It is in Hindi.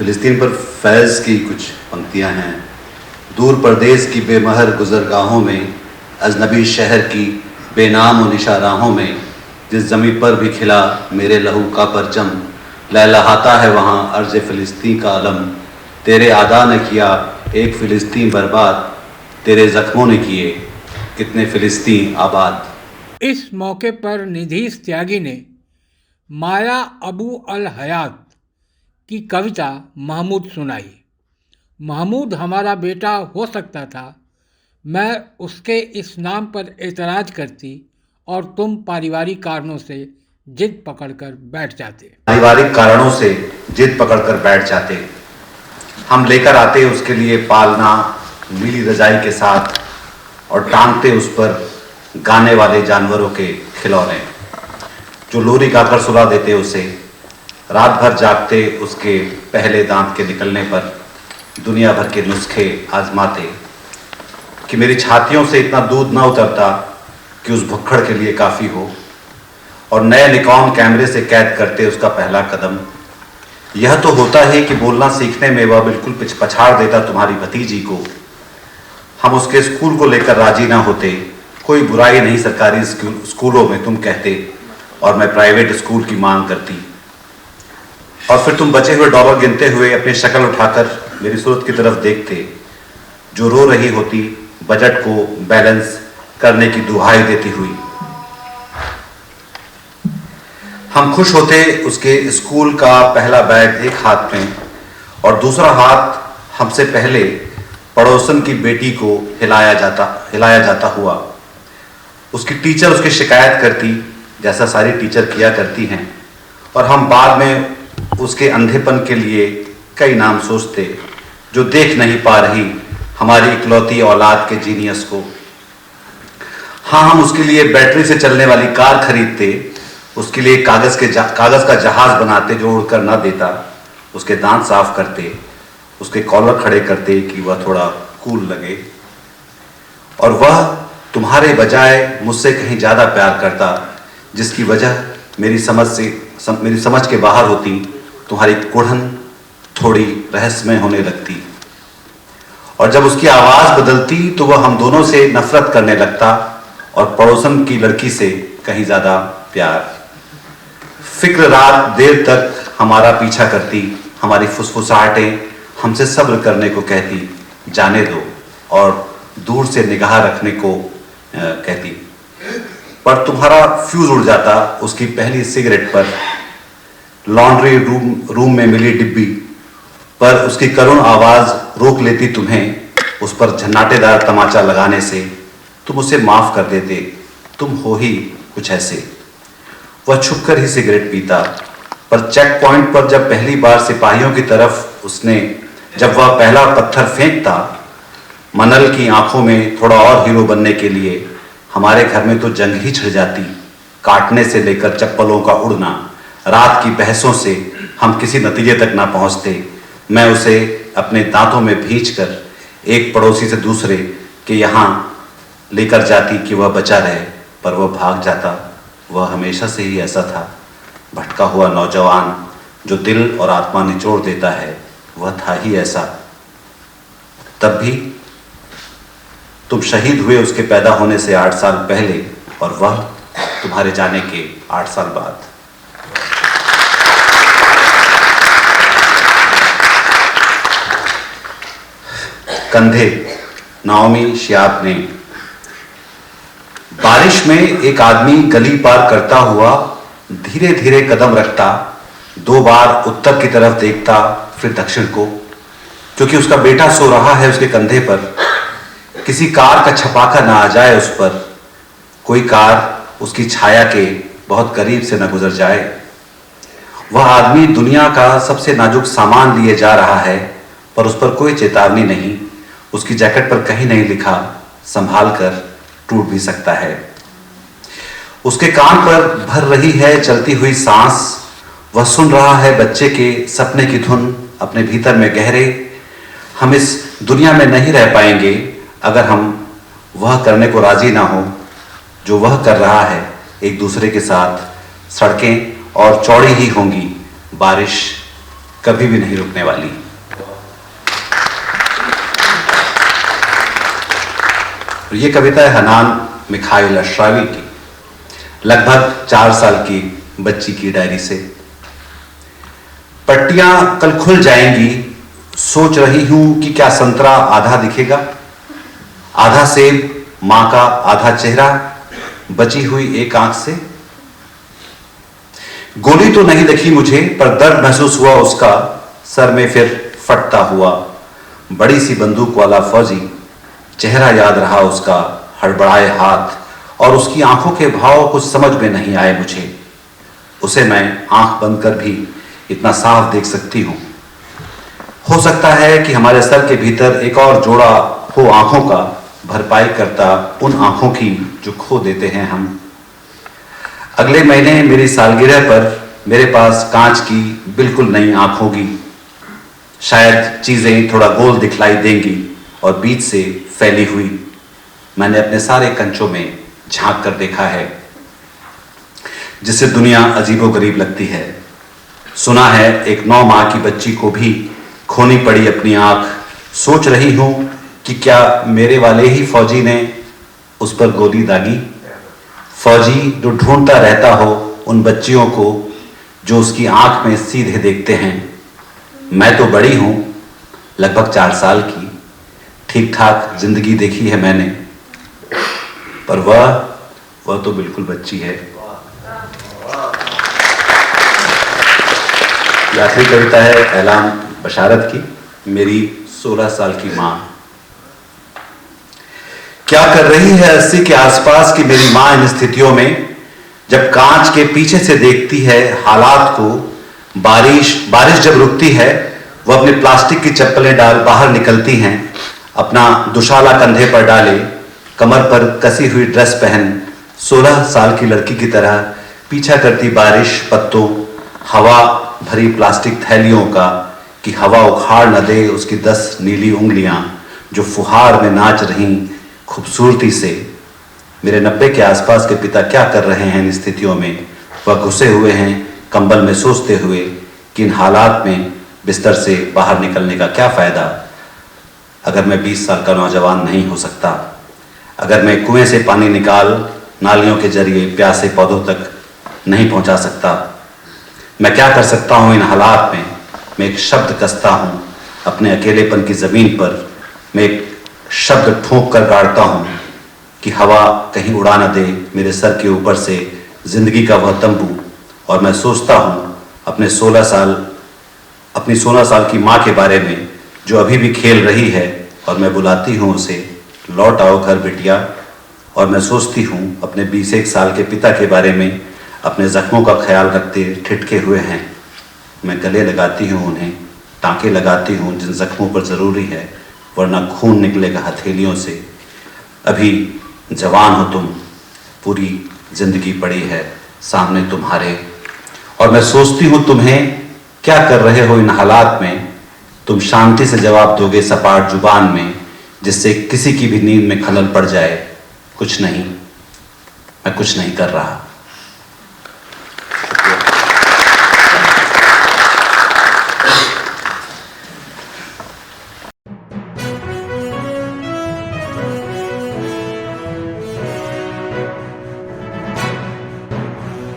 फिलिस्तीन पर फैज़ की कुछ पंक्तियां हैं। दूर परदेश की बेमहर गुज़रगाहों में, अजनबी शहर की बेनाम व निशा राहों में, जिस ज़मीं पर भी खिला मेरे लहू का परचम, लहलहाता है वहाँ अर्ज़ फ़िलिस्तीन का अलम। तेरे आदा ने किया एक फ़िलिस्तीन बर्बाद, तेरे ज़ख्मों ने किए कितने फ़िलिस्तीन आबाद। इस मौके पर निधीश त्यागी ने माया अबू अल हयात की कविता महमूद सुनाई। महमूद हमारा बेटा हो सकता था, मैं उसके इस नाम पर एतराज़ करती और तुम पारिवारिक कारणों से जिद पकड़कर बैठ जाते। पारिवारिक कारणों से जिद पकड़कर बैठ जाते। हम लेकर आते उसके लिए पालना नीली रजाई के साथ और टांगते उस पर गाने वाले जानवरों के खिलौने, जो लोरी गाकर सुला देते उसे। रात भर जागते उसके पहले दांत के निकलने पर, दुनिया भर के नुस्खे आजमाते कि मेरी छातियों से इतना दूध ना उतरता कि उस भुक्खड़ के लिए काफ़ी हो, और नए निकॉन कैमरे से कैद करते उसका पहला कदम। यह तो होता है कि बोलना सीखने में वह बिल्कुल पछाड़ देता तुम्हारी भतीजी को। हम उसके स्कूल को लेकर राजी ना होते। कोई बुराई नहीं सरकारी स्कूलों में, तुम कहते, और मैं प्राइवेट स्कूल की मांग करती। और फिर तुम बचे हुए डॉलर गिनते हुए अपनी शक्ल उठाकर मेरी सूरत की तरफ देखते, जो रो रही होती बजट को बैलेंस करने की दुहाई देती हुई। हम खुश होते उसके स्कूल का पहला बैग एक हाथ में और दूसरा हाथ हमसे पहले पड़ोसन की बेटी को हिलाया जाता हुआ। उसकी टीचर उसकी शिकायत करती, जैसा सारी टीचर किया करती हैं, और हम बाद में उसके अंधेपन के लिए कई नाम सोचते, जो देख नहीं पा रही हमारी इकलौती औलाद के जीनियस को। हाँ, हम उसके लिए बैटरी से चलने वाली कार खरीदते, उसके लिए कागज़ का जहाज बनाते जो उड़कर ना देता, उसके दांत साफ करते, उसके कॉलर खड़े करते कि वह थोड़ा कूल लगे। और वह तुम्हारे बजाय मुझसे कहीं ज़्यादा प्यार करता, जिसकी वजह मेरी समझ के बाहर होती। तुम्हारी कुढ़न थोड़ी रहस्यमय होने लगती, और जब उसकी आवाज़ बदलती तो वह हम दोनों से नफरत करने लगता और पड़ोसन की लड़की से कहीं ज़्यादा प्यार। फिक्र रात देर तक हमारा पीछा करती, हमारी फुसफुसाहटें हमसे सब्र करने को कहती, जाने दो, और दूर से निगाह रखने को कहती। पर तुम्हारा फ्यूज उड़ जाता उसकी पहली सिगरेट पर। लॉन्ड्री रूम में मिली डिब्बी पर उसकी करुण आवाज़ रोक लेती तुम्हें उस पर झन्नाटेदार तमाचा लगाने से। तुम उसे माफ़ कर देते, तुम हो ही कुछ ऐसे। वह छुपकर ही सिगरेट पीता, पर चेक पॉइंट पर जब पहली बार सिपाहियों की तरफ जब वह पहला पत्थर फेंकता, मनल की आंखों में थोड़ा और हीरो बनने के लिए, हमारे घर में तो जंग ही छिड़ जाती। काटने से लेकर चप्पलों का उड़ना, रात की बहसों से हम किसी नतीजे तक ना पहुंचते। मैं उसे अपने दांतों में भींचकर एक पड़ोसी से दूसरे के यहाँ लेकर जाती कि वह बचा रहे, पर वह भाग जाता। वह हमेशा से ही ऐसा था, भटका हुआ नौजवान जो दिल और आत्मा निचोड़ देता है, वह था ही ऐसा। तब भी तुम शहीद हुए उसके पैदा होने से 8 साल पहले, और वह तुम्हारे जाने के 8 साल बाद। कंधे, नाओमी शियाब ने। बारिश में एक आदमी गली पार करता हुआ धीरे धीरे कदम रखता, 2 बार उत्तर की तरफ देखता, फिर दक्षिण को, क्योंकि उसका बेटा सो रहा है उसके कंधे पर। किसी कार का छपाका ना आ जाए उस पर, कोई कार उसकी छाया के बहुत करीब से न गुजर जाए। वह आदमी दुनिया का सबसे नाजुक सामान लिए जा रहा है, पर उस पर कोई चेतावनी नहीं। उसकी जैकेट पर कहीं नहीं लिखा, संभाल कर टूट भी सकता है। उसके कान पर भर रही है चलती हुई सांस। वह सुन रहा है बच्चे के सपने की धुन अपने भीतर में गहरे। हम इस दुनिया में नहीं रह पाएंगे अगर हम वह करने को राजी ना हो जो वह कर रहा है एक दूसरे के साथ। सड़कें और चौड़ी ही होंगी, बारिश कभी भी नहीं रुकने वाली। ये कविता है हनान मिखाइल अशरावी की, लगभग 4 साल की बच्ची की डायरी से। पट्टियां कल खुल जाएंगी, सोच रही हूं कि क्या संतरा आधा दिखेगा, आधा सेब मां का आधा चेहरा, बची हुई एक आंख से। गोली तो नहीं दिखी मुझे, पर दर्द महसूस हुआ उसका, सर में फिर फटता हुआ। बड़ी सी बंदूक वाला फौजी, चेहरा याद रहा उसका, हड़बड़ाए हाथ, और उसकी आंखों के भाव कुछ समझ में नहीं आए मुझे। उसे मैं आंख बंद कर भी इतना साफ देख सकती हूं। हो सकता है कि हमारे सर के भीतर एक और जोड़ा हो आंखों का, भरपाई करता उन आंखों की जो खो देते हैं हम। अगले महीने मेरी सालगिरह पर मेरे पास कांच की बिल्कुल नई आंख होगी। शायद चीजें थोड़ा गोल दिखलाई देंगी और बीच से फैली हुई। मैंने अपने सारे कंचों में झांक कर देखा है, जिससे दुनिया अजीबोगरीब लगती है। सुना है एक 9 माह की बच्ची को भी खोनी पड़ी अपनी आंख। सोच रही हूं कि क्या मेरे वाले ही फौजी ने उस पर गोली दागी। फौजी जो ढूंढता रहता हो उन बच्चियों को जो उसकी आंख में सीधे देखते हैं। मैं तो बड़ी हूं, लगभग 4 साल की, ठीक ठाक जिंदगी देखी है मैंने, पर वह तो बिल्कुल बच्ची है। ये आखिरी कविता है ऐलान बशारत की, मेरी 16 साल की मां। क्या कर रही है 80 के आसपास की मेरी मां इन स्थितियों में, जब कांच के पीछे से देखती है हालात को। बारिश जब रुकती है, वह अपने प्लास्टिक की चप्पलें डाल बाहर निकलती हैं, अपना दुशाला कंधे पर डाले, कमर पर कसी हुई ड्रेस पहन 16 साल की लड़की की तरह पीछा करती बारिश, पत्तों, हवा भरी प्लास्टिक थैलियों का, कि हवा उखाड़ न दे उसकी 10 नीली उंगलियां जो फुहार में नाच रहीं खूबसूरती से। मेरे 90 के आसपास के पिता क्या कर रहे हैं इन स्थितियों में। वह घुसे हुए हैं कंबल में, सोचते हुए कि इन हालात में बिस्तर से बाहर निकलने का क्या फायदा, अगर मैं 20 साल का नौजवान नहीं हो सकता, अगर मैं कुएं से पानी निकाल नालियों के जरिए प्यासे पौधों तक नहीं पहुंचा सकता। मैं क्या कर सकता हूं इन हालात में। मैं एक शब्द कसता हूं अपने अकेलेपन की जमीन पर, मैं एक शब्द ठोंक कर गाड़ता हूं कि हवा कहीं उड़ा न दे मेरे सर के ऊपर से जिंदगी का वह तंबू। और मैं सोचता हूं अपनी 16 साल की मां के बारे में, जो अभी भी खेल रही है, और मैं बुलाती हूं उसे, लौट आओ घर बिटिया। और मैं सोचती हूं अपने 21 साल के पिता के बारे में, अपने जख्मों का ख्याल रखते ठिठके हुए हैं। मैं गले लगाती हूं उन्हें, टाँके लगाती हूं जिन जख्मों पर ज़रूरी है, वरना खून निकलेगा हथेलियों से। अभी जवान हो तुम, पूरी जिंदगी पड़ी है सामने तुम्हारे। और मैं सोचती हूं तुम्हें क्या कर रहे हो इन हालात में। तुम शांति से जवाब दोगे सपाट जुबान में, जिससे किसी की भी नींद में खलल पड़ जाए। कुछ नहीं, मैं कुछ नहीं कर रहा।